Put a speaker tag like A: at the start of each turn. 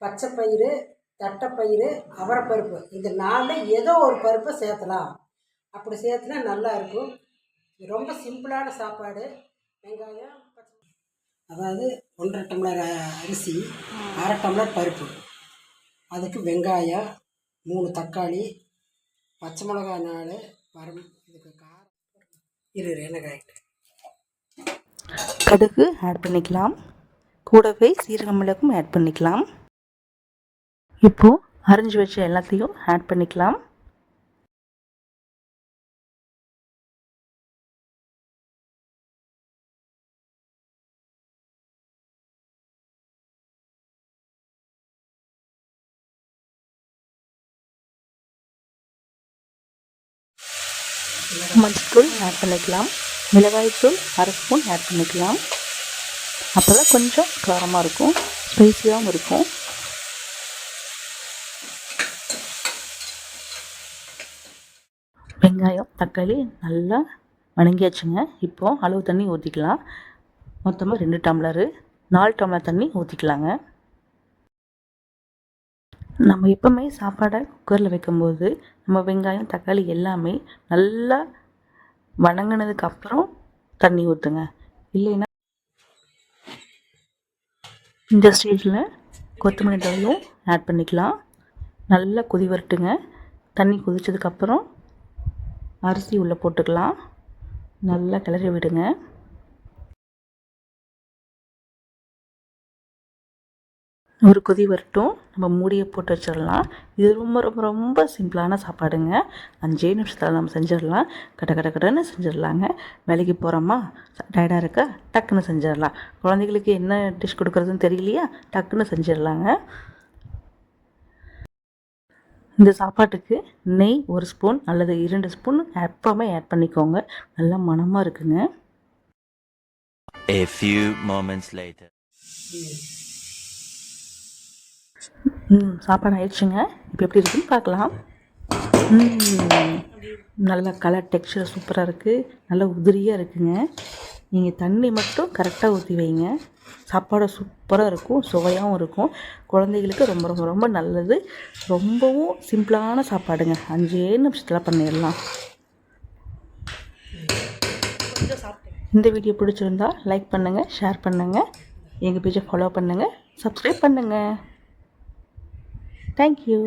A: பச்சை பயிறு, தட்டைப்பயிறு, அவரைப்பருப்பு இது 4 ஏதோ ஒரு பருப்பை சேர்த்தலாம். அப்படி சேர்த்துனா நல்லாயிருக்கும். ரொம்ப சிம்பிளான சாப்பாடு. வெங்காயம், அதாவது 1.5 டம்ளர் அரிசி, 1/2 டம்ளர் பருப்பு, அதுக்கு வெங்காயம் 3 தக்காளி, பச்சை மிளகாய் 4, இதுக்கு காரம் எண்ணெய்
B: கடுகு ஆட் பண்ணிக்கலாம். கூடவே சீரக மிளகும் ஆட் பண்ணிக்கலாம். இப்போது அரிஞ்சு வச்ச எல்லாத்தையும் ஆட் பண்ணிக்கலாம். மஞ்சள் ஆட் பண்ணிக்கலாம். மிளகாய்த்தூள் 1/2 ஸ்பூன் ஆட் பண்ணிக்கலாம். அப்போ தான் கொஞ்சம் காரமாக இருக்கும், ஸ்பைஸியாகவும் இருக்கும். வெங்காயம் தக்காளி நல்லா வணங்கியாச்சுங்க. இப்போது அளவு தண்ணி ஊற்றிக்கலாம். மொத்தமாக 2 டம்ளரு 4 டம்ளர் தண்ணி ஊற்றிக்கலாங்க. நம்ம எப்போவுமே சாப்பாடை குக்கரில் வைக்கும்போது நம்ம வெங்காயம் தக்காளி எல்லாமே நல்லா வணங்கினதுக்கப்புறம் தண்ணி ஊற்றுங்க. இல்லைன்னா இந்த ஸ்டேஜில் கொத்தமல்லி தழையும் ஆட் பண்ணிக்கலாம். நல்லா கொதி வரட்டுங்க. தண்ணி கொதித்ததுக்கப்புறம் அரிசி உள்ளே போட்டுக்கலாம். நல்லா கிளறி விடுங்க. ஒரு கொதி வரட்டும், நம்ம மூடியை போட்டு வச்சிடலாம். இது ரொம்ப ரொம்ப ரொம்ப சிம்பிளான சாப்பாடுங்க. 5 நிமிஷத்தில் நம்ம செஞ்சிடலாம். கடன்னு செஞ்சிடலாங்க. வேலைக்கு போகிறோமா, டயர்டாக இருக்கா, டக்குன்னு செஞ்சிடலாம். குழந்தைகளுக்கு என்ன டிஷ் கொடுக்குறதுன்னு தெரியலையா, டக்குன்னு செஞ்சிடலாங்க. இந்த சாப்பாட்டுக்கு நெய் 1 ஸ்பூன் அல்லது 2 ஸ்பூன் எப்போவுமே ஆட் பண்ணிக்கோங்க. நல்லா மணமாக இருக்குங்க.
C: A few moments later.
B: சாப்பாடு ஆயிடுச்சுங்க. இப்போ எப்படி இருக்குன்னு பார்க்கலாம். நல்ல கலர் டெக்ஸ்சர் சூப்பராக இருக்குது. நல்லா உதிரியாக இருக்குங்க. நீங்கள் தண்ணி மட்டும் கரெக்டாக ஊற்றி வைங்க. சாப்பாடு சூப்பராக இருக்கும், சுவையாகவும் இருக்கும். குழந்தைகளுக்கு ரொம்ப ரொம்ப ரொம்ப நல்லது. ரொம்பவும் சிம்பிளான சாப்பாடுங்க. 5 நிமிஷத்தில் பண்ணிடலாம். இந்த வீடியோ பிடிச்சிருந்தா லைக் பண்ணுங்கள், ஷேர் பண்ணுங்கள், எங்கள் பேஜை ஃபாலோ பண்ணுங்கள், சப்ஸ்கிரைப் பண்ணுங்கள். Thank you.